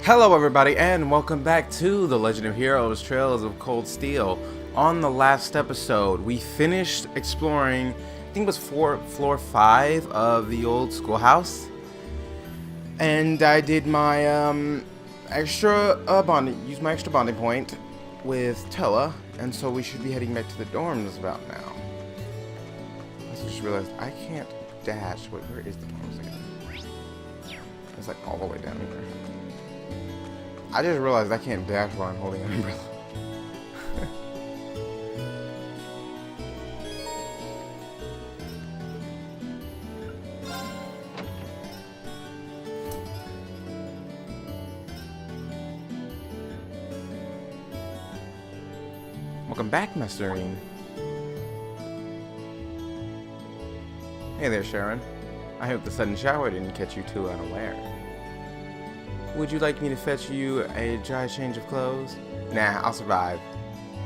Hello everybody and welcome back to The Legend of Heroes Trails of Cold Steel. On the last episode, we finished exploring, I think it was floor 5 of the old schoolhouse. And I did my used my extra bonding point with Tella, and so we should be heading back to the dorms about now. I just realized I can't dash. Wait, where is the dorms again? It's like all the way down here. I just realized I can't dash while I'm holding an umbrella. Welcome back, Master Serene. Hey there, Sharon. I hope the sudden shower didn't catch you too unaware. Would you like me to fetch you a dry change of clothes? Nah, I'll survive.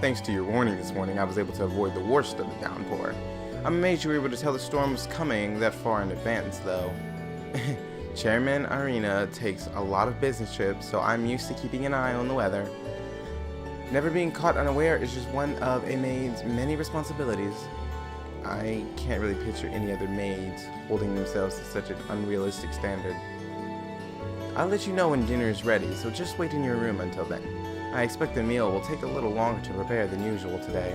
Thanks to your warning this morning, I was able to avoid the worst of the downpour. I'm amazed you were able to tell the storm was coming that far in advance, though. Chairman Arena takes a lot of business trips, so I'm used to keeping an eye on the weather. Never being caught unaware is just one of a maid's many responsibilities. I can't really picture any other maids holding themselves to such an unrealistic standard. I'll let you know when dinner is ready, so just wait in your room until then. I expect the meal will take a little longer to prepare than usual today.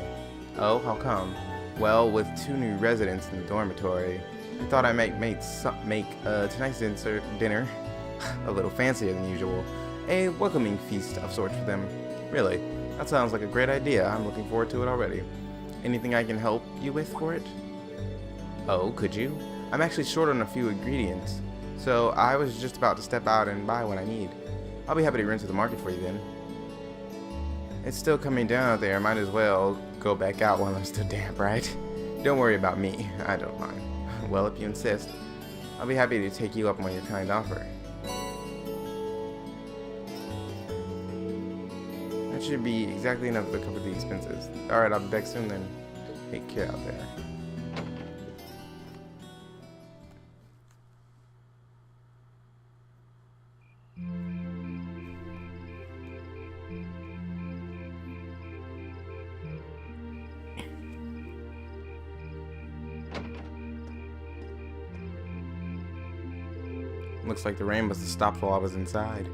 Oh, how come? Well, with 2 new residents in the dormitory, I thought I might make tonight's dinner a little fancier than usual. A welcoming feast of sorts for them. Really, that sounds like a great idea. I'm looking forward to it already. Anything I can help you with for it? Oh, could you? I'm actually short on a few ingredients. So I was just about to step out and buy what I need. I'll be happy to run to the market for you then. It's still coming down out there. Might as well go back out while I'm still damp, right? Don't worry about me. I don't mind. Well, if you insist, I'll be happy to take you up on your kind offer. That should be exactly enough to cover the expenses. Alright, I'll be back soon then. Take care out there. Looks like the rain must have stopped while I was inside.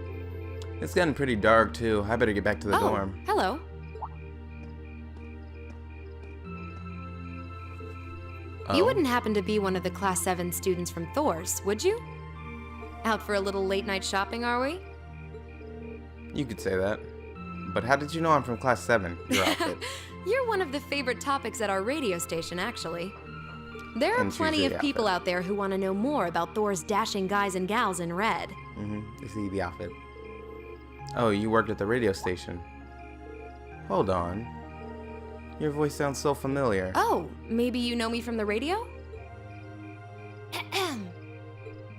It's getting pretty dark too. I better get back to the dorm. Hello. You wouldn't happen to be one of the Class 7 students from Thor's, would you? Out for a little late night shopping, are we? You could say that. But how did you know I'm from Class 7, your outfit? You're one of the favorite topics at our radio station, actually. There are plenty of people out there who want to know more about Thor's dashing guys and gals in red. I see the outfit. Oh, you worked at the radio station. Hold on. Your voice sounds so familiar. Oh, maybe you know me from the radio?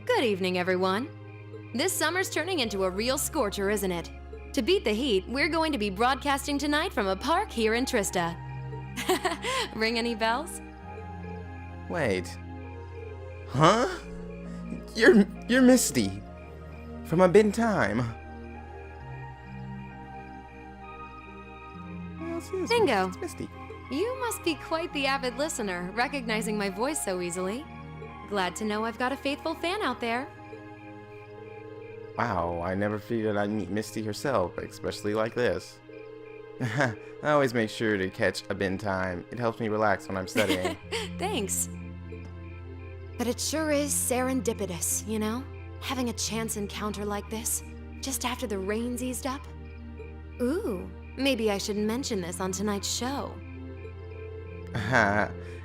Good evening, everyone. This summer's turning into a real scorcher, isn't it? To beat the heat, we're going to be broadcasting tonight from a park here in Trista. Ring any bells? Wait. Huh? You're Misty. From a bit in time. Bingo. It's Misty. You must be quite the avid listener, recognizing my voice so easily. Glad to know I've got a faithful fan out there. Wow, I never figured I'd meet Misty herself, especially like this. I always make sure to catch a bit in time. It helps me relax when I'm studying. Thanks. But it sure is serendipitous, you know? Having a chance encounter like this, just after the rain's eased up. Ooh, maybe I should mention this on tonight's show.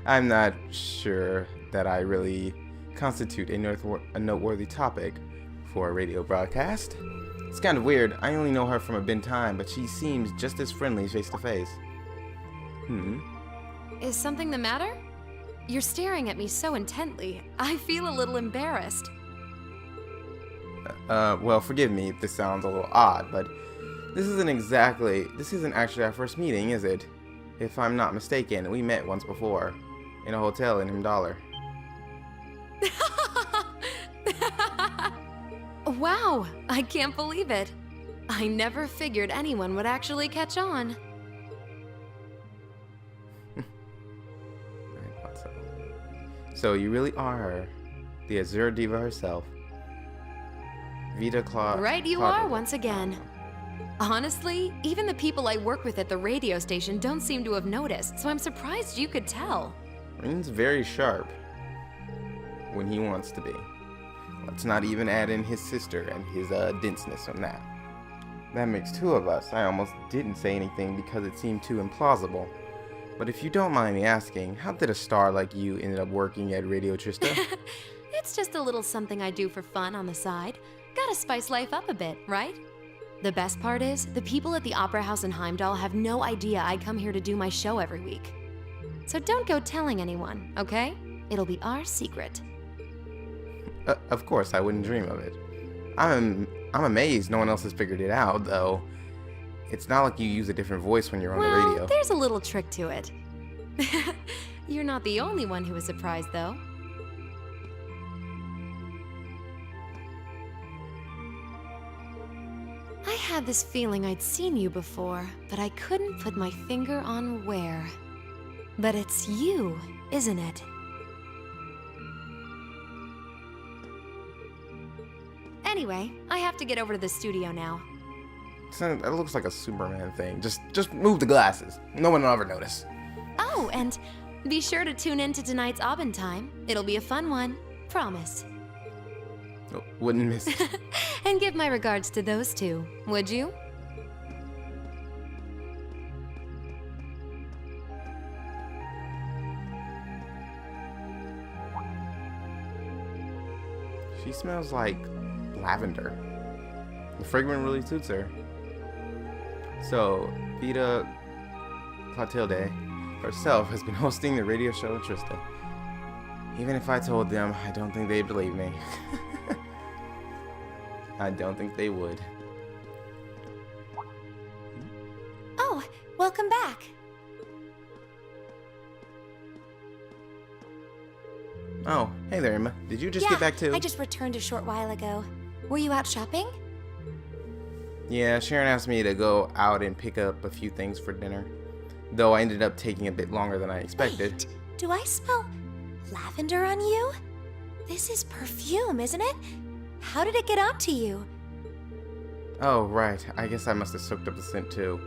I'm not sure that I really constitute a noteworthy topic for a radio broadcast. It's kind of weird. I only know her from a bit in time, but she seems just as friendly face to face. Is something the matter? You're staring at me so intently. I feel a little embarrassed. Well, forgive me if this sounds a little odd, but this isn't actually our first meeting, is it? If I'm not mistaken, we met once before, in a hotel in Himdallar. Wow, I can't believe it. I never figured anyone would actually catch on. I thought so. So you really are the Azure Diva herself. Vita Claude. Right you are once again. Honestly, even the people I work with at the radio station don't seem to have noticed, so I'm surprised you could tell. Rin's very sharp when he wants to be. Let's not even add in his sister and his denseness on that. That makes two of us. I almost didn't say anything because it seemed too implausible. But if you don't mind me asking, how did a star like you end up working at Radio Trista? It's just a little something I do for fun on the side. Gotta spice life up a bit, right? The best part is, the people at the Opera House in Heimdall have no idea I come here to do my show every week. So don't go telling anyone, okay? It'll be our secret. Of course, I wouldn't dream of it. I'm amazed no one else has figured it out, though. It's not like you use a different voice when you're on the radio. There's a little trick to it. You're not the only one who was surprised, though. I had this feeling I'd seen you before, but I couldn't put my finger on where. But it's you, isn't it? Anyway, I have to get over to the studio now. That looks like a Superman thing. Just move the glasses. No one will ever notice. Oh, and be sure to tune in to tonight's Abend Time. It'll be a fun one. Promise. Oh, wouldn't miss it. And give my regards to those two, would you? She smells like lavender. The fragrance really suits her. So, Vita Clotilde herself has been hosting the radio show in Trista. Even if I told them, I don't think they'd believe me. I don't think they would. Oh, welcome back. Oh, hey there, Emma. Did you just get back too? I just returned a short while ago. Were you out shopping? Yeah, Sharon asked me to go out and pick up a few things for dinner. Though I ended up taking a bit longer than I expected. Wait, do I smell lavender on you? This is perfume, isn't it? How did it get onto you? Oh, right. I guess I must have soaked up the scent too.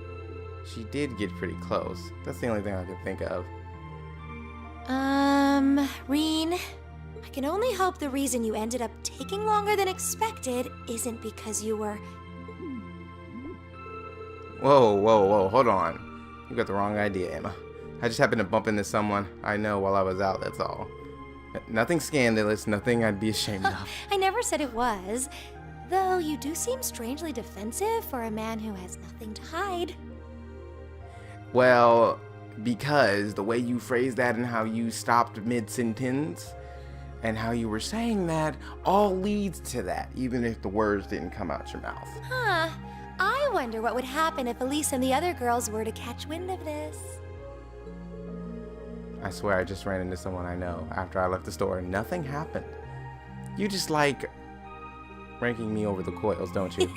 She did get pretty close. That's the only thing I can think of. Reen, I can only hope the reason you ended up taking longer than expected isn't because you were... Whoa, hold on. You got the wrong idea, Emma. I just happened to bump into someone I know while I was out, that's all. Nothing scandalous, nothing I'd be ashamed of. I never said it was. Though you do seem strangely defensive for a man who has nothing to hide. Well, because the way you phrased that and how you stopped mid-sentence and how you were saying that all leads to that, even if the words didn't come out your mouth. Huh. I wonder what would happen if Elise and the other girls were to catch wind of this. I swear I just ran into someone I know after I left the store and nothing happened. You just like ranking me over the coils, don't you?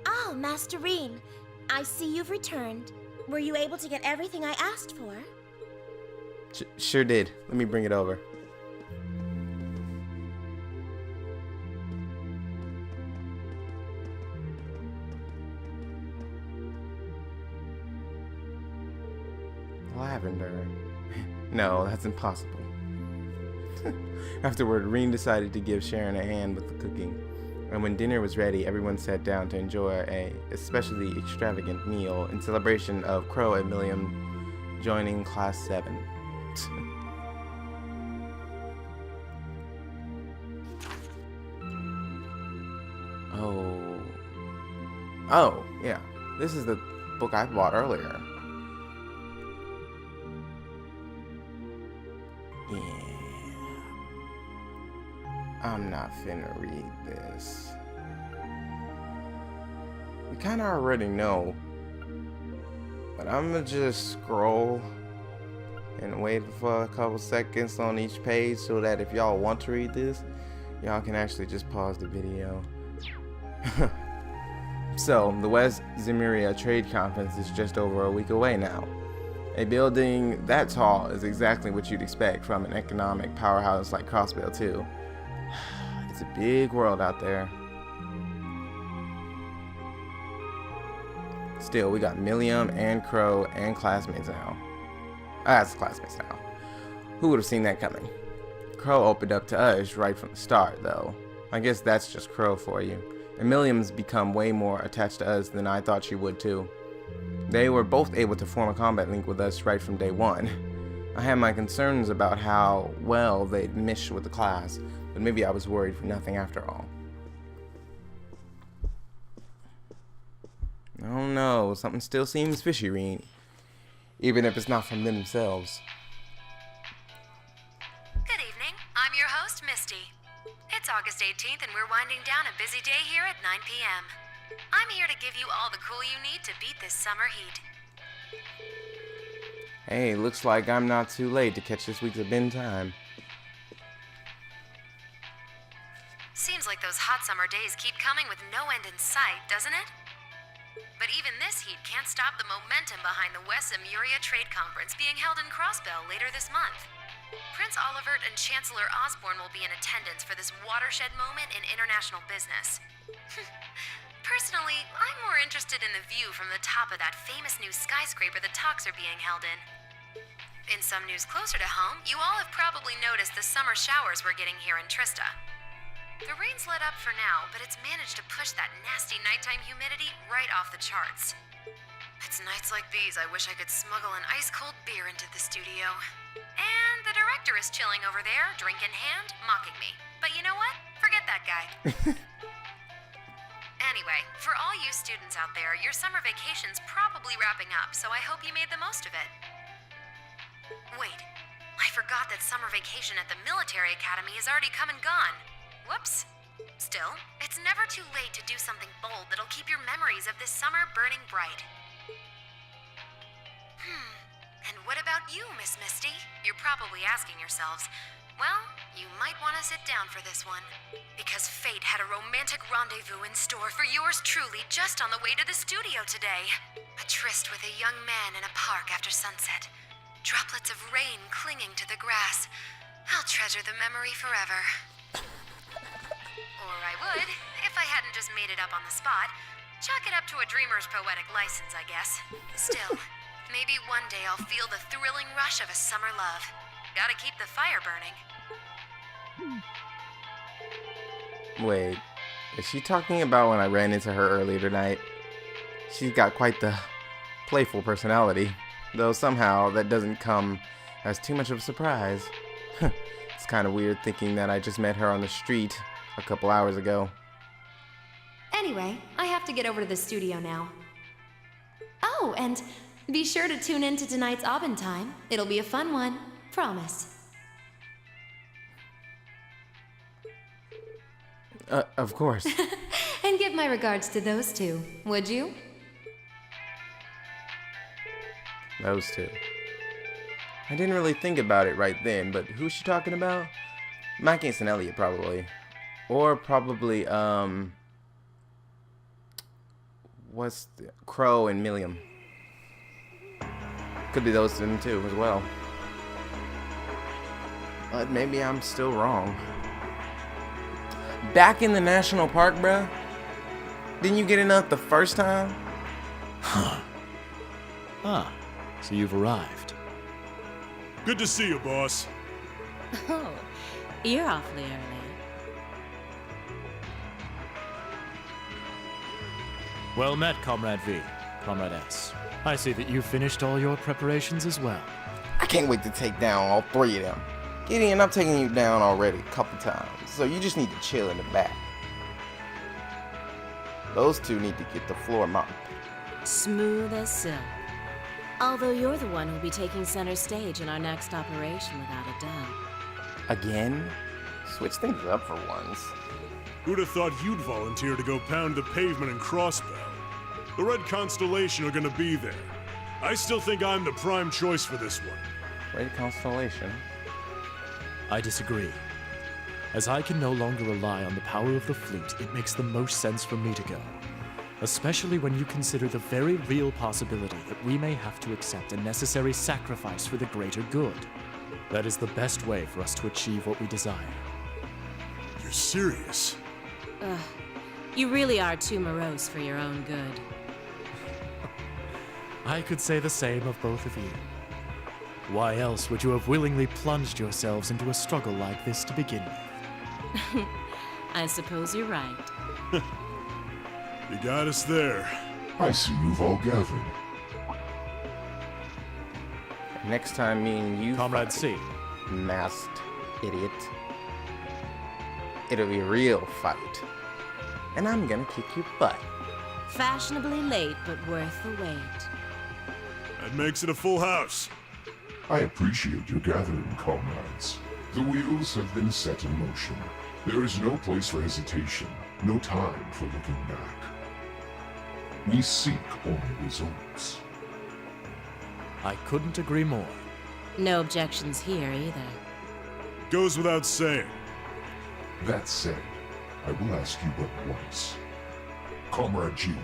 Oh, Master Reen, I see you've returned. Were you able to get everything I asked for? Sure did. Let me bring it over. Lavender. No, that's impossible. Afterward, Reen decided to give Sharon a hand with the cooking. And when dinner was ready, everyone sat down to enjoy a especially extravagant meal in celebration of Crow and Milliam joining Class 7. Oh, yeah. This is the book I bought earlier. Yeah. I'm not finna read this. We kinda already know. But I'm gonna just scroll and wait for a couple seconds on each page so that if y'all want to read this, y'all can actually just pause the video. So, the West Zemuria Trade Conference is just over a week away now. A building that tall is exactly what you'd expect from an economic powerhouse like Crossbell, too. It's a big world out there. Still, we got Milliam and Crow and classmates now. That's classmates now. Who would have seen that coming? Crow opened up to us right from the start, though. I guess that's just Crow for you. And Milliam's become way more attached to us than I thought she would too. They were both able to form a combat link with us right from day one. I had my concerns about how well they'd mesh with the class, but maybe I was worried for nothing after all. Oh no, something still seems fishy, Reen. Even if it's not from themselves. Good evening. I'm your host, Misty. It's August 18th and we're winding down a busy day here at 9 p.m. I'm here to give you all the cool you need to beat this summer heat. Hey, looks like I'm not too late to catch this week's bin time. Seems like those hot summer days keep coming with no end in sight, doesn't it? But even this heat can't stop the momentum behind the West Zemuria Trade Conference being held in Crossbell later this month. Prince Olivert and Chancellor Osborne will be in attendance for this watershed moment in international business. Personally, I'm more interested in the view from the top of that famous new skyscraper the talks are being held in. In some news closer to home, you all have probably noticed the summer showers we're getting here in Trista. The rain's let up for now, but it's managed to push that nasty nighttime humidity right off the charts. It's nights like these I wish I could smuggle an ice-cold beer into the studio. And the director is chilling over there, drink in hand, mocking me. But you know what? Forget that guy. Anyway, for all you students out there, your summer vacation's probably wrapping up, so I hope you made the most of it. Wait, I forgot that summer vacation at the military academy has already come and gone. Whoops. Still, it's never too late to do something bold that'll keep your memories of this summer burning bright. And what about you, Miss Misty? You're probably asking yourselves. Well, you might want to sit down for this one. Because fate had a romantic rendezvous in store for yours truly just on the way to the studio today. A tryst with a young man in a park after sunset. Droplets of rain clinging to the grass. I'll treasure the memory forever. Or I would, if I hadn't just made it up on the spot. Chalk it up to a dreamer's poetic license, I guess. Still, maybe one day I'll feel the thrilling rush of a summer love. Gotta keep the fire burning. Wait, is she talking about when I ran into her earlier tonight? She's got quite the playful personality, though somehow that doesn't come as too much of a surprise. It's kind of weird thinking that I just met her on the street a couple hours ago. Anyway, I have to get over to the studio now. Oh, and be sure to tune in to tonight's Aubin time. It'll be a fun one. Promise. Of course. And give my regards to those two, would you? Those two. I didn't really think about it right then, but who's she talking about? Mike and Elliot, probably. Or probably, what's the, Crow and Milliam. Could be those two too, as well. But maybe I'm still wrong. Back in the national park, bruh? Didn't you get enough the first time? Huh. Ah, so you've arrived. Good to see you, boss. Oh, you're awfully early. Well met, Comrade V, Comrade S. I see that you've finished all your preparations as well. I can't wait to take down all three of them. Gideon, I'm taking you down already a couple times, so you just need to chill in the back. Those two need to get the floor mopped. Smooth as silk. Although you're the one who'll be taking center stage in our next operation without a doubt. Again? Switch things up for once. Who'd have thought you'd volunteer to go pound the pavement in Crossbell? The Red Constellation are gonna be there. I still think I'm the prime choice for this one. Great constellation. I disagree. As I can no longer rely on the power of the flute, it makes the most sense for me to go. Especially when you consider the very real possibility that we may have to accept a necessary sacrifice for the greater good. That is the best way for us to achieve what we desire. You're serious? You really are too morose for your own good. I could say the same of both of you. Why else would you have willingly plunged yourselves into a struggle like this to begin with? I suppose you're right. You got us there. I see you've all gathered. Next time me and you Comrade fight, C. masked idiot, it'll be a real fight. And I'm gonna kick your butt. Fashionably late, but worth the wait. That makes it a full house. I appreciate your gathering, comrades. The wheels have been set in motion. There is no place for hesitation, no time for looking back. We seek only results. I couldn't agree more. No objections here either. Goes without saying. That said, I will ask you but once. Comrade G,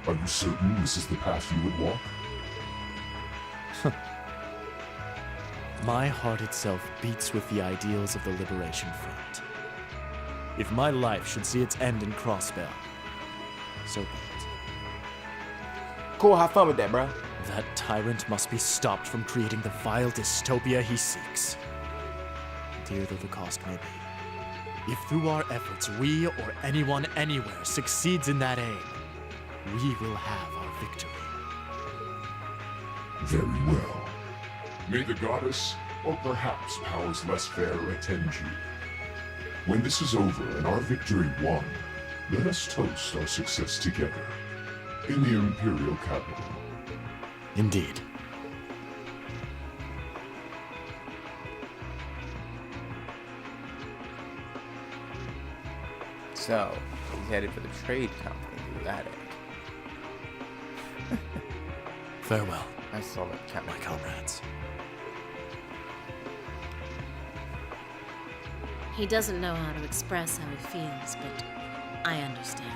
are you certain this is the path you would walk? My heart itself beats with the ideals of the Liberation Front. If my life should see its end in Crossbell, so be it. Cool, have fun with that, bro. That tyrant must be stopped from creating the vile dystopia he seeks. Dear though the cost may be. If through our efforts we or anyone anywhere succeeds in that aim, we will have our victory. Very well. May the goddess, or perhaps powers less fair, attend you. When this is over and our victory won, let us toast our success together in the Imperial capital. Indeed. So, he's headed for the trade company to that end. Farewell, I saw that count. my comrades. He doesn't know how to express how he feels, but I understand.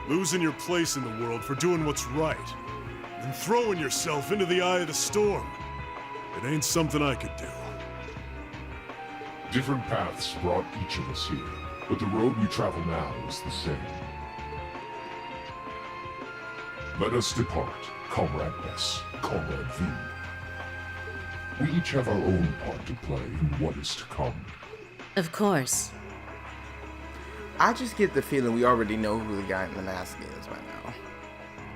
Losing your place in the world for doing what's right. And throwing yourself into the eye of the storm. It ain't something I could do. Different paths brought each of us here, but the road we travel now is the same. Let us depart, Comrade S, Comrade V. We each have our own part to play in what is to come. Of course. I just get the feeling we already know who the guy in the mask is by now.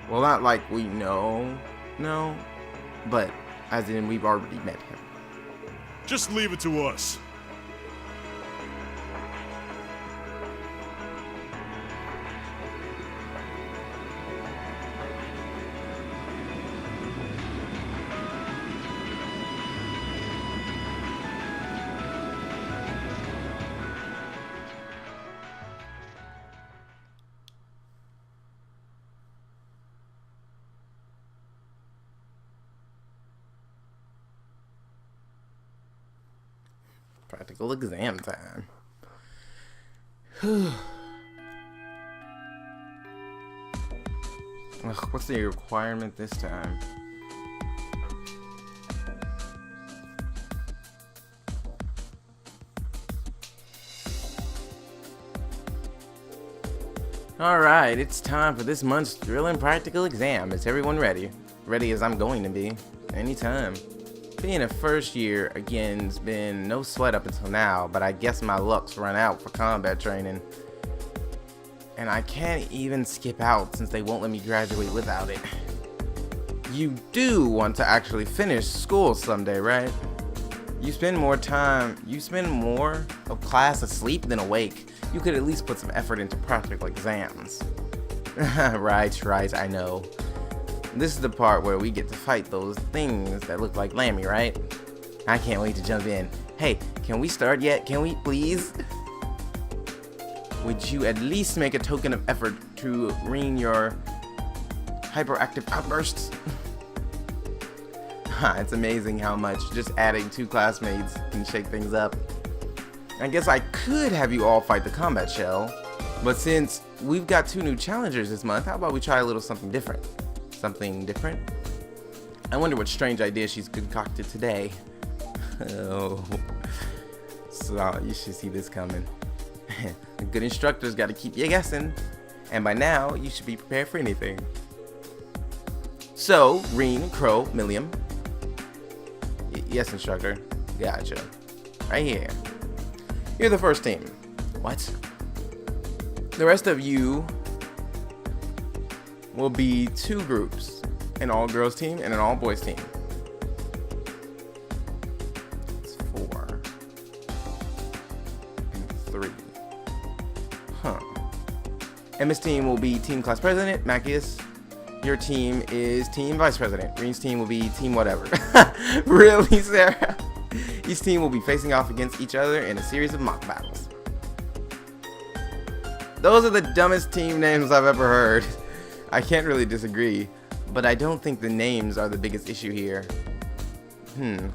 Well, not like we know, no, but as in we've already met him. Just leave it to us. Practical exam time. Ugh, what's the requirement this time? Alright, it's time for this month's thrilling practical exam. Is everyone ready? Ready as I'm going to be. Anytime. Being a first year, again, has been no sweat up until now, but I guess my luck's run out for combat training. And I can't even skip out since they won't let me graduate without it. You do want to actually finish school someday, right? You spend more of class asleep than awake. You could at least put some effort into practical exams. Right, I know. This is the part where we get to fight those things that look like Lammy, right? I can't wait to jump in. Hey, can we start yet? Can we, please? Would you at least make a token of effort to ring your hyperactive outbursts? It's amazing how much just adding 2 classmates can shake things up. I guess I could have you all fight the combat shell, but since we've got 2 new challengers this month, how about we try a little something different? Something different? I wonder what strange idea she's concocted today. Oh, so you should see this coming. A good instructor's got to keep you guessing, and by now you should be prepared for anything. So, Reen, Crow, Milliam. Yes, instructor. Gotcha. Right here. You're the first team. What? The rest of you will be 2 groups, an all-girls team and an all-boys team. It's 4 and 3. Huh. Emma's team will be team class president. Macias, your team is team vice president. Green's team will be team whatever. Really, Sarah? Each team will be facing off against each other in a series of mock battles. Those are the dumbest team names I've ever heard. I can't really disagree, but I don't think the names are the biggest issue here.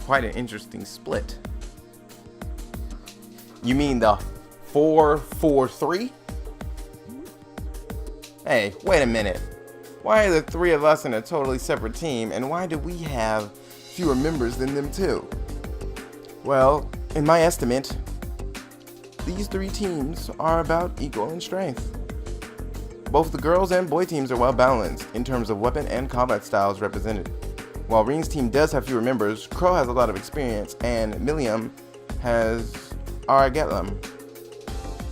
Quite an interesting split. You mean the 4-4-3? Hey, wait a minute. Why are the 3 of us in a totally separate team, and why do we have fewer members than them too? Well, in my estimate, these 3 teams are about equal in strength. Both the girls and boy teams are well balanced in terms of weapon and combat styles represented. While Reen's team does have fewer members, Crow has a lot of experience, and Milliam has Aragetlum.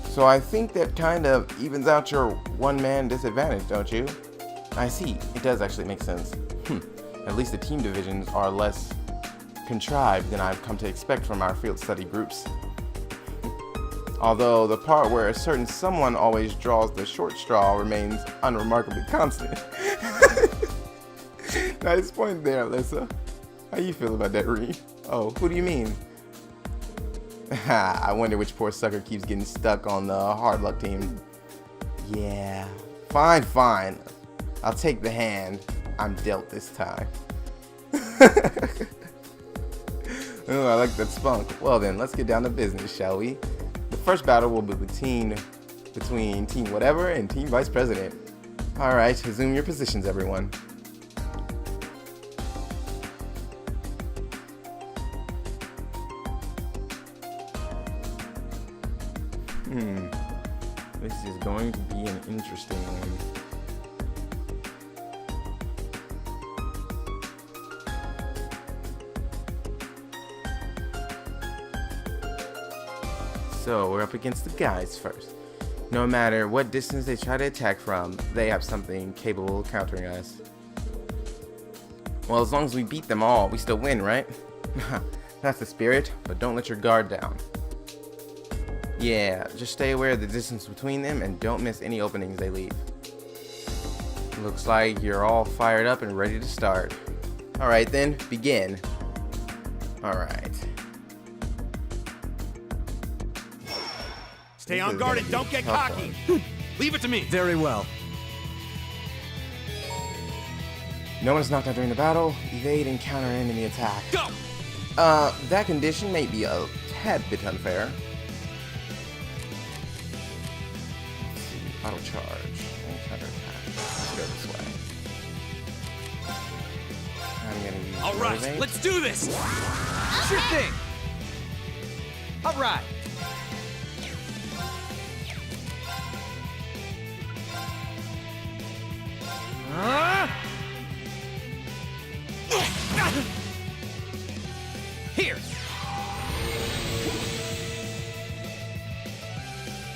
So I think that kind of evens out your one-man disadvantage, don't you? I see, it does actually make sense. At least the team divisions are less contrived than I've come to expect from our field study groups. Although the part where a certain someone always draws the short straw remains unremarkably constant. Nice point there, Alyssa. How you feel about that, Reen? Oh, who do you mean? I wonder which poor sucker keeps getting stuck on the hard luck team. Yeah, fine. I'll take the hand I'm dealt this time. Oh, I like that spunk. Well then, let's get down to business, shall we? The first battle will be between Team Whatever and Team Vice President. Alright, resume your positions, everyone. This is going to be an interesting one. So we're up against the guys first. No matter what distance they try to attack from, they have something capable of countering us. Well, as long as we beat them all, we still win, right? That's the spirit, but don't let your guard down. Yeah, just stay aware of the distance between them and don't miss any openings they leave. Looks like you're all fired up and ready to start. Alright then, begin. Alright. Stay on guard and don't get cocky. Leave it to me. Very well. No one's knocked out during the battle. Evade and counter enemy attack. Go! That condition may be a tad bit unfair. Let's see. Auto charge and counter attack. Let's go this way. I'm gonna use All right, motivate. let's do this. Sure thing. All right. Here.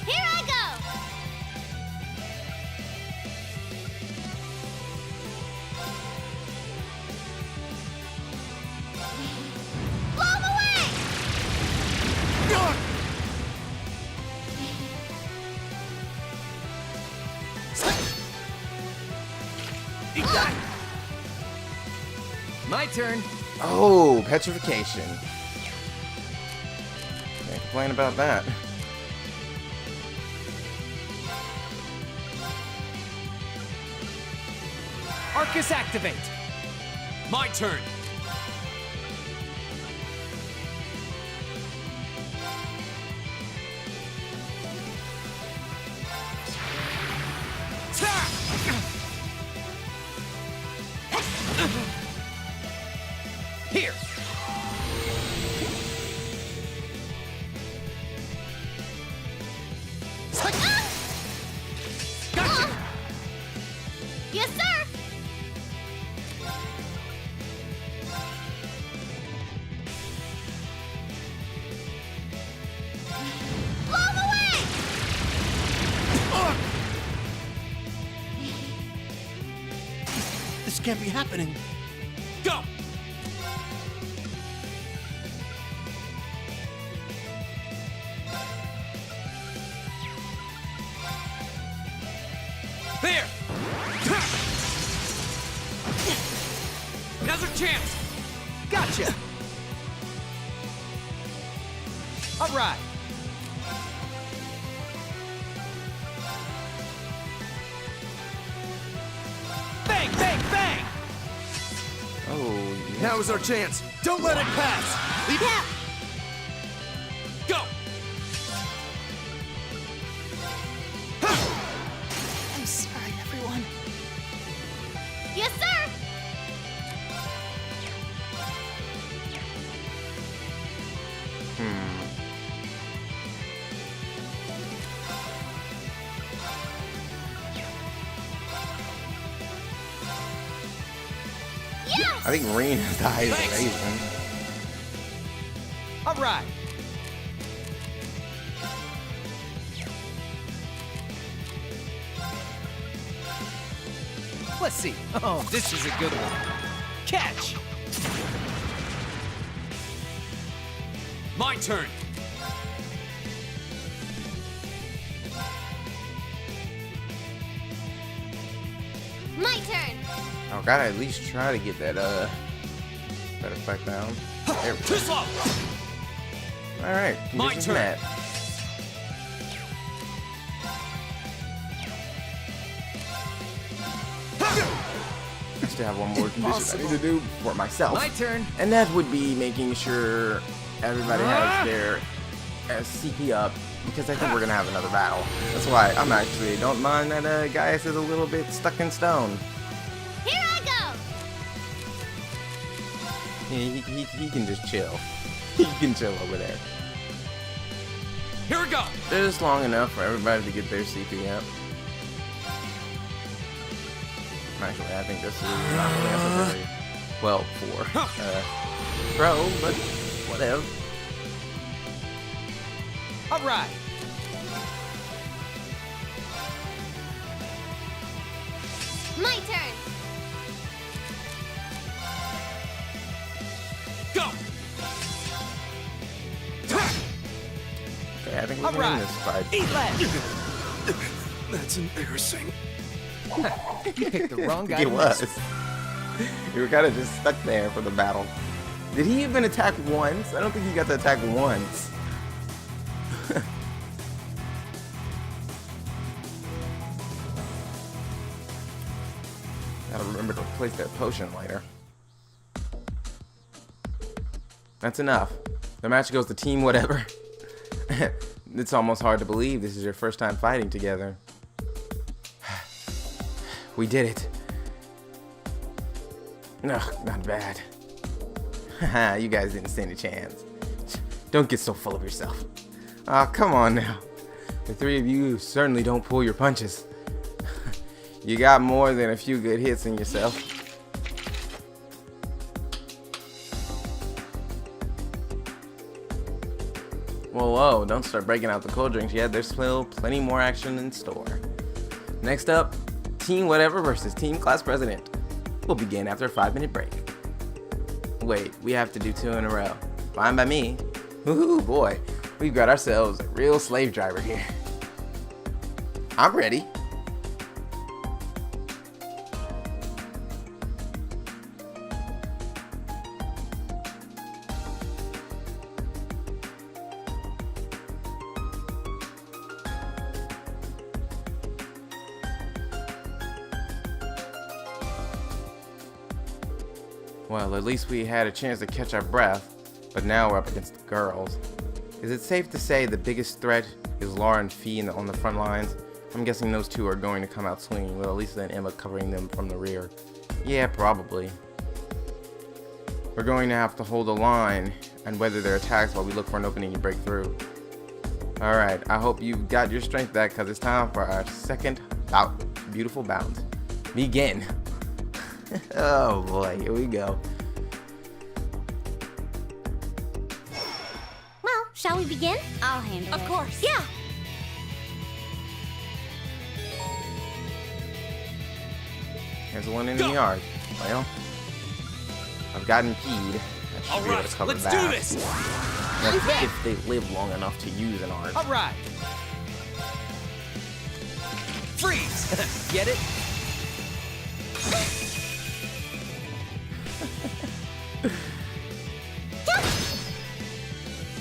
Here I go! Blow him away! My turn. Oh, petrification. Can't complain about that. Arcus activate. My turn. can't be happening. Go! There! Now's our chance! Gotcha! Alright! Bang, bang, bang! Oh, yes. Now is our chance! Don't let it pass! Leap out! Go! I'm sorry, everyone. Yes, sir! I think Reen has the highest rating. Alright! Let's see. Oh, this is a good one. Catch! My turn! My turn! Oh, gotta at least try to get that effect down. There we Too go. slow! Alright, My conditions turn. met. I still have one more condition I need to do for myself. My turn. And that would be making sure everybody has their CP up, because I think we're gonna have another battle. That's why I'm actually don't mind that Gaius is a little bit stuck in stone. Here I go! He can just chill. He can chill over there. Here we go! Just long enough for everybody to get their CP up. Actually, I think this is not really necessary. Well, for pro, but whatever. Alright! My turn! Go! Okay, I think we can win this fight. Eat that! That's embarrassing. You picked the wrong guy It to was. mess with. You were kind of just stuck there for the battle. Did he even attack once? I don't think he got to attack once. Gotta remember to replace that potion later. That's enough. The match goes to team whatever. It's almost hard to believe this is your first time fighting together. We did it. No, not bad. Haha, you guys didn't stand a chance. Don't get so full of yourself. Aw, come on now. The three of you certainly don't pull your punches. You got more than a few good hits in yourself. Whoa, don't start breaking out the cold drinks yet. There's still plenty more action in store. Next up, Team Whatever versus Team Class President. We'll begin after a 5-minute break. Wait, we have to do 2 in a row. Fine by me. Ooh, boy, we've got ourselves a real slave driver here. I'm ready. Well, at least we had a chance to catch our breath, but now we're up against the girls. Is it safe to say the biggest threat is Laura and Fee on the front lines? I'm guessing those two are going to come out swinging, with Elisa and Emma covering them from the rear. Yeah, probably. We're going to have to hold a line and weather their attacks while we look for an opening to break through. Alright, I hope you've got your strength back, because it's time for our second beautiful bout. Begin! Oh boy, here we go. Well, shall we begin? I'll handle it. Of course. Yeah! Here's the one in the yard. Well, I've gotten Peed. I should be able to cover let's that. do this! That's if they live long enough to use an art. Alright! Freeze! Get it?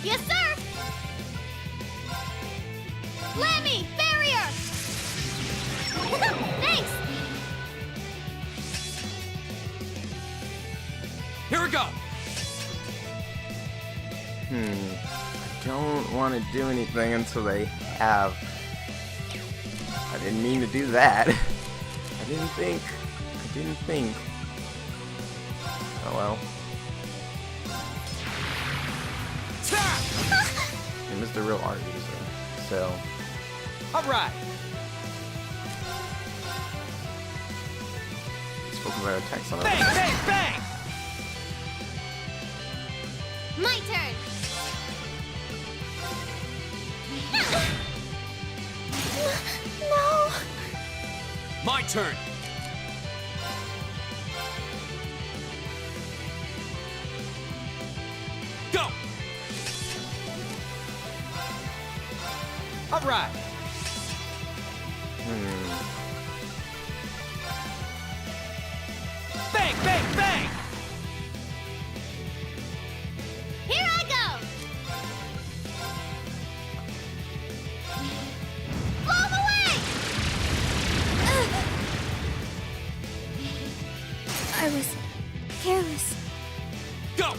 Yes, sir! Lammy! Barrier! Thanks! Here we go! I don't want to do anything until they have. I didn't mean to do that. I didn't think. Oh well. He missed the real art user, so. Alright! Spoken by a text on it. Bang, bang, bang! My turn! No! My turn! Go! Alright! Bang, bang, bang! Here I go! Blow him away! I was careless. Go!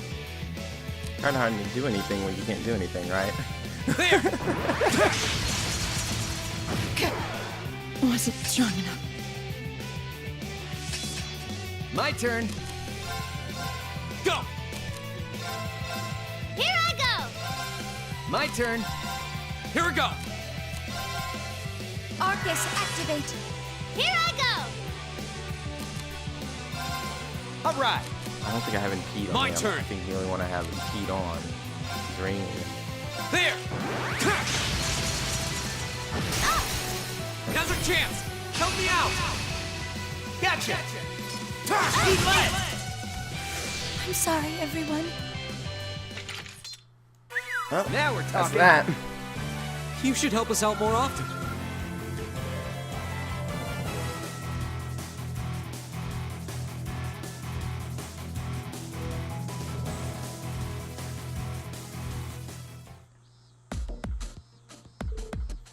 Kinda hard to do anything when you can't do anything, right? There! Wasn't strong enough. My turn! Go! Here I go! My turn! Here we go! Arcus, activate. Here I go! Alright! I don't think I have any Peed on My him. turn. I think the only one I have is Peed on is Rain. There! Now's our chance! Help me out! Gotcha! Eat lead! I'm sorry, everyone. Oh, Now we're that's talking. that. You should help us out more often.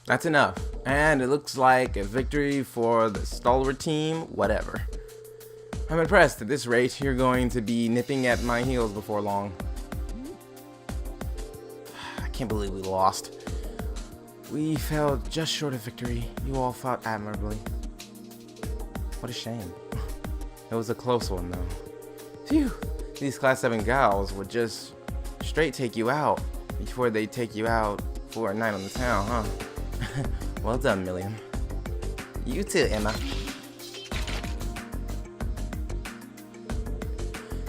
That's enough. And it looks like a victory for the stalwart team, whatever. I'm impressed. At this rate, you're going to be nipping at my heels before long. I can't believe we lost. We fell just short of victory. You all fought admirably. What a shame. It was a close one, though. Phew. These Class 7 gals would just straight take you out before they take you out for a night on the town, huh? Well done, Milliam. You too, Emma.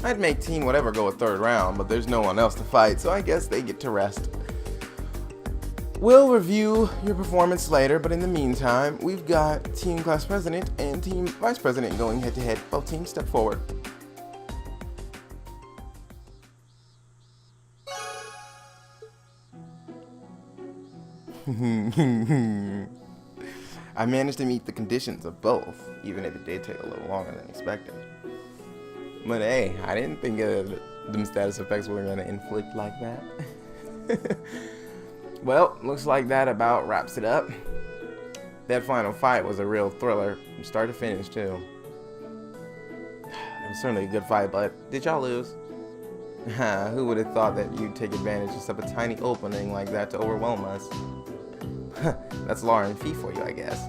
I'd make Team Whatever go a third round, but there's no one else to fight, so I guess they get to rest. We'll review your performance later, but in the meantime, we've got Team Class President and Team Vice President going head-to-head. Both teams step forward. I managed to meet the conditions of both, even if it did take a little longer than expected. But hey, I didn't think them status effects were gonna inflict like that. Well, looks like that about wraps it up. That final fight was a real thriller, from start to finish too. It was certainly a good fight, but did y'all lose? Who would have thought that you'd take advantage of such a tiny opening like that to overwhelm us? That's Law and Fee for you, I guess.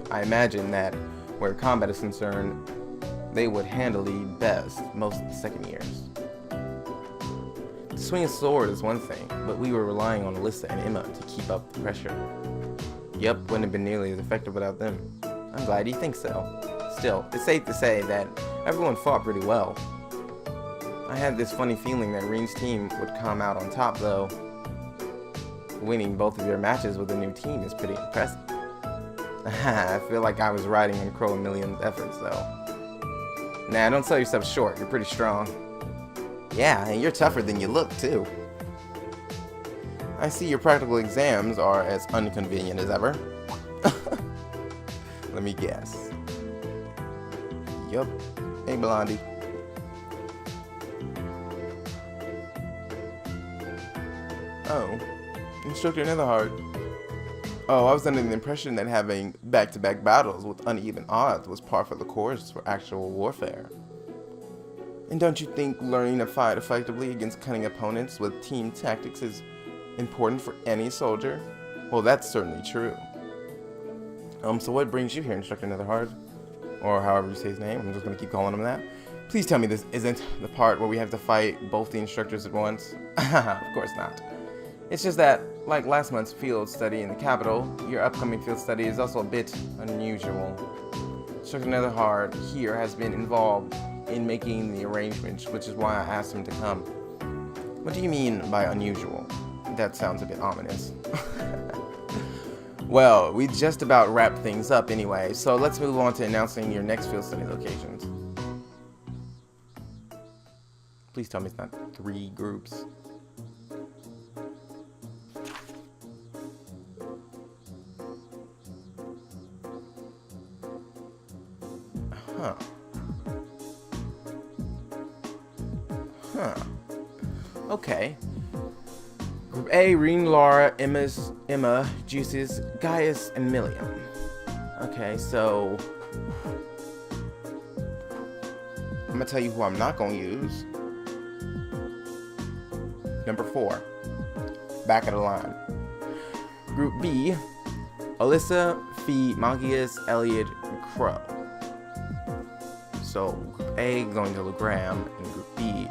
I imagine that where combat is concerned, they would handle the best most of the second years. To swing a sword is one thing, but we were relying on Alyssa and Emma to keep up the pressure. Yep, wouldn't have been nearly as effective without them. I'm glad you think so. Still, it's safe to say that everyone fought pretty well. I had this funny feeling that Reen's team would come out on top, though. Winning both of your matches with a new team is pretty impressive. I feel like I was riding on Crow and Milliam's efforts, though. Nah, don't sell yourself short. You're pretty strong. Yeah, and you're tougher than you look, too. I see your practical exams are as inconvenient as ever. Let me guess. Yup. Hey, Blondie. Oh. Instructor Netherheart. Oh, I was under the impression that having back-to-back battles with uneven odds was par for the course for actual warfare. And don't you think learning to fight effectively against cunning opponents with team tactics is important for any soldier? Well, that's certainly true. So what brings you here, Instructor Netherheart? Or however you say his name, I'm just going to keep calling him that. Please tell me this isn't the part where we have to fight both the instructors at once. Of course not. It's just that, like last month's field study in the capital, your upcoming field study is also a bit unusual. Instructor Netherheart here has been involved in making the arrangements, which is why I asked him to come. What do you mean by unusual? That sounds a bit ominous. Well, we just about wrapped things up anyway, so let's move on to announcing your next field study locations. Please tell me it's not 3 groups. Huh. Okay. Group A, Reen, Laura, Emma, Juices, Gaius, and Milliam. Okay, so I'm gonna tell you who I'm not gonna use. Number 4, back of the line. Group B, Alyssa, Fee, Magius, Elliot, and Crow. So Group A going to Legram, and Group B,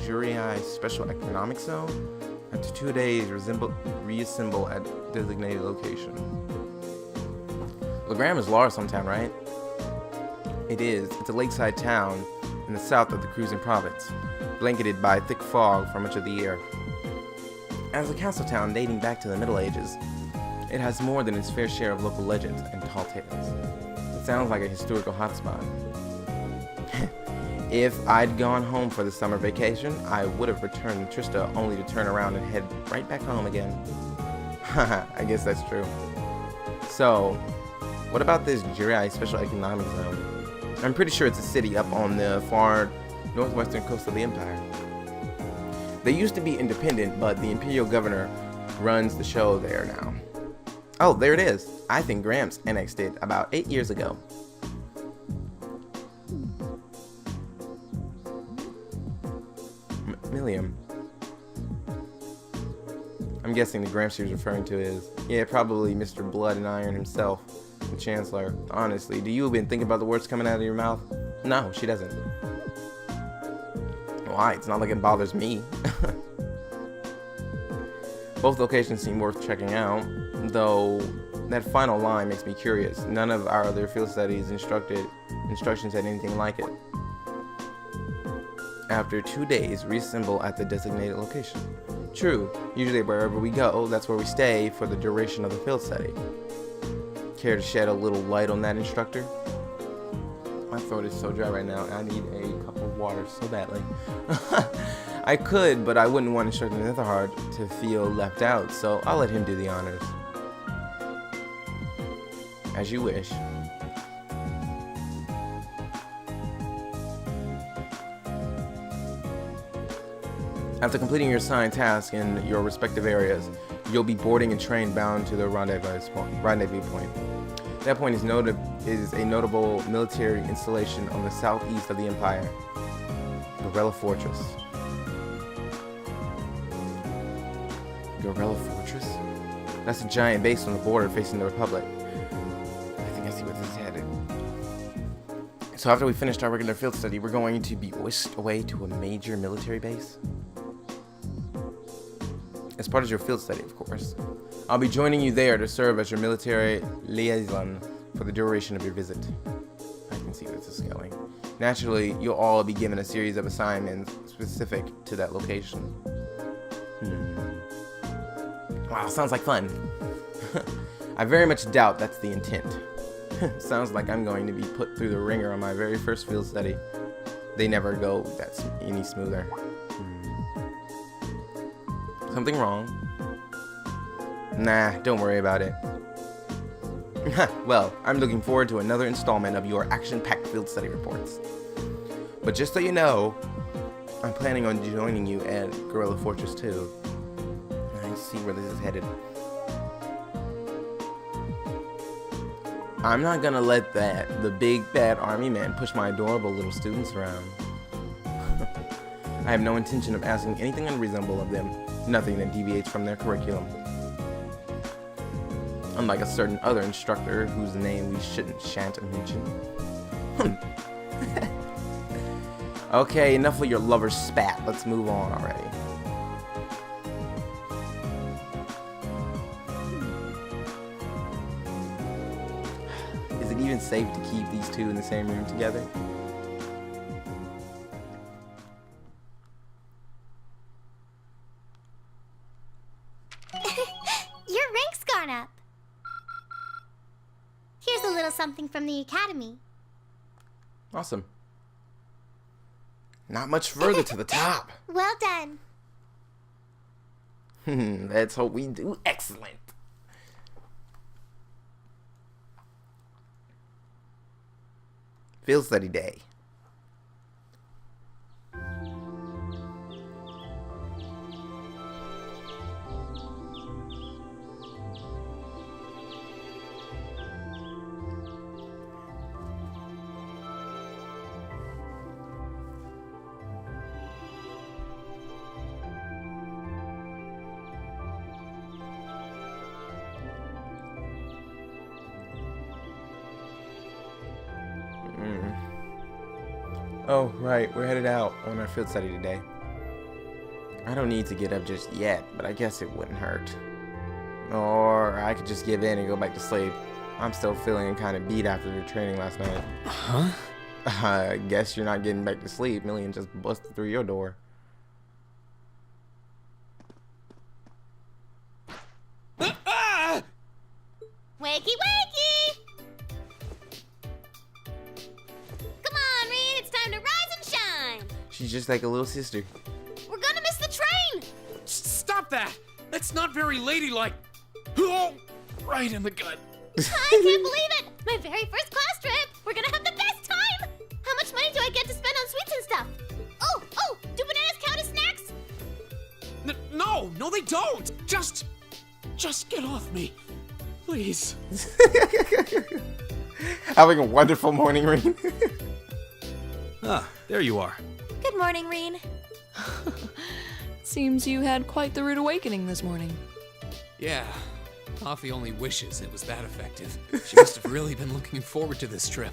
Jurii Special Economic Zone. After 2 days, reassemble at designated location. Legram is Laura's hometown, right? It is. It's a lakeside town in the south of the Cruising Province, blanketed by thick fog for much of the year. As a castle town dating back to the Middle Ages, it has more than its fair share of local legends and tall tales. It sounds like a historical hotspot. If I'd gone home for the summer vacation, I would have returned to Trista only to turn around and head right back home again. Haha, I guess that's true. So, what about this Jurii Special Economic Zone? I'm pretty sure it's a city up on the far northwestern coast of the Empire. They used to be independent, but the Imperial Governor runs the show there now. Oh, there it is. I think Gramps annexed it about 8 years ago. Milliam. I'm guessing the Gramps he was referring to is, yeah, probably Mr. Blood and Iron himself, the Chancellor. Honestly, do you even think about the words coming out of your mouth? No, she doesn't. Why? It's not like it bothers me. Both locations seem worth checking out, though that final line makes me curious. None of our other field studies instructions had anything like it. After 2 days, reassemble at the designated location. True, usually wherever we go, that's where we stay for the duration of the field study. Care to shed a little light on that, instructor? My throat is so dry right now, and I need a cup of water so badly. I could, but I wouldn't want Instructor Netherheart to feel left out, so I'll let him do the honors. As you wish. After completing your assigned task in your respective areas, you'll be boarding a train bound to the rendezvous point. That point is a notable military installation on the southeast of the Empire, Gorilla Fortress. Gorilla Fortress? That's a giant base on the border facing the Republic. I think I see where this is headed. So after we finished our regular field study, we're going to be whisked away to a major military base? As part of your field study, of course. I'll be joining you there to serve as your military liaison for the duration of your visit. I can see where this is going. Naturally, you'll all be given a series of assignments specific to that location. Wow, sounds like fun. I very much doubt that's the intent. Sounds like I'm going to be put through the ringer on my very first field study. They never go any smoother. Something wrong? Nah, don't worry about it. Well, I'm looking forward to another installment of your action-packed field study reports. But just so you know, I'm planning on joining you at Gorilla Fortress 2. I see where this is headed. I'm not gonna let the big bad army man push my adorable little students around. I have no intention of asking anything unreasonable of them, nothing that deviates from their curriculum. Unlike a certain other instructor whose name we shan't mention. Okay, enough of your lover's spat. Let's move on already. Is it even safe to keep these two in the same room together? Your rank's gone up. Here's a little something from the academy. Awesome. Not much further to the top. Well done. Let's hope we do excellent. Field study day. Oh, right, we're headed out on our field study today. I don't need to get up just yet, but I guess it wouldn't hurt. Or I could just give in and go back to sleep. I'm still feeling kind of beat after the training last night. Huh? I guess you're not getting back to sleep. Million just busted through your door. Wakey, wakey! Come on, Reed, it's time to rise and shine. She's just like a little sister. We're gonna miss the train. Stop that! That's not very ladylike. Oh, right in the gut. I can't believe it! My very first class trip! We're gonna have the best time! How much money do I get to spend on sweets and stuff? Oh, do bananas count as snacks? No, they don't. Just get off me, please. Having a wonderful morning, Reen. Ah, there you are. Good morning, Reen. Seems you had quite the rude awakening this morning. Yeah, Coffee only wishes it was that effective. She must have really been looking forward to this trip.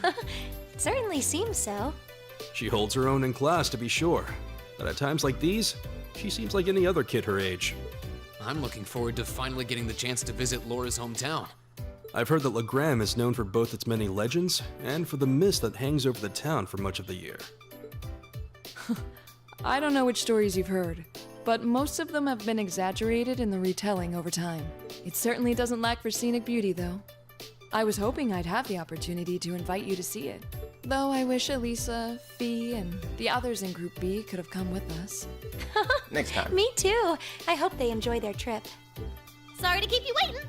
It certainly seems so. She holds her own in class, to be sure. But at times like these, she seems like any other kid her age. I'm looking forward to finally getting the chance to visit Laura's hometown. I've heard that Legram is known for both its many legends and for the mist that hangs over the town for much of the year. I don't know which stories you've heard, but most of them have been exaggerated in the retelling over time. It certainly doesn't lack for scenic beauty, though. I was hoping I'd have the opportunity to invite you to see it, though I wish Elisa, Fee, and the others in Group B could have come with us. Next time. Me too. I hope they enjoy their trip. Sorry to keep you waiting.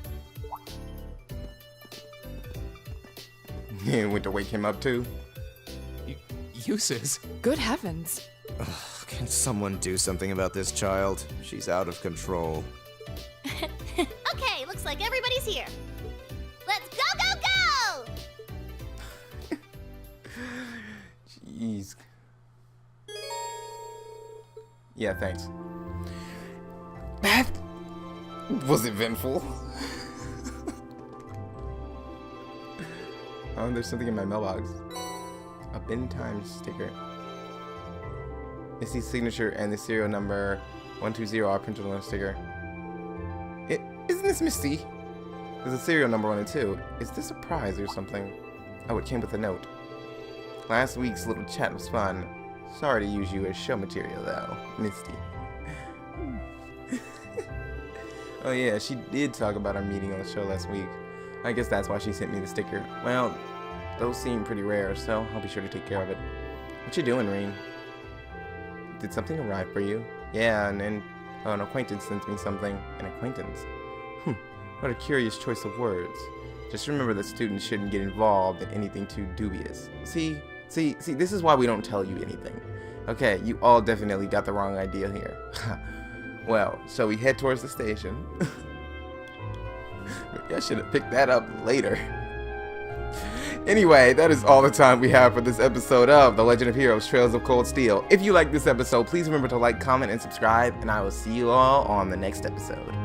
You went to wake him up too? Uses? Good heavens. Can someone do something about this child? She's out of control. Okay, looks like everybody's here. Let's go, go, go! Jeez. Yeah, thanks. That was eventful. Oh, there's something in my mailbox. A bin time sticker. Missy's signature and the serial number 120 are printed on the sticker. Isn't this Misty? There's a serial number on it too. Is this a prize or something? Oh, it came with a note. Last week's little chat was fun. Sorry to use you as show material though, Misty. Oh yeah, she did talk about our meeting on the show last week. I guess that's why she sent me the sticker. Well, those seem pretty rare, so I'll be sure to take care of it. What you doing, Reen? Did something arrive for you? Yeah, and then an acquaintance sent me something. An acquaintance? What a curious choice of words. Just remember that students shouldn't get involved in anything too dubious. See, this is why we don't tell you anything. Okay, you all definitely got the wrong idea here. Well, shall we head towards the station? Maybe I should have picked that up later. Anyway, that is all the time we have for this episode of The Legend of Heroes Trails of Cold Steel. If you like this episode, please remember to like, comment, and subscribe, and I will see you all on the next episode.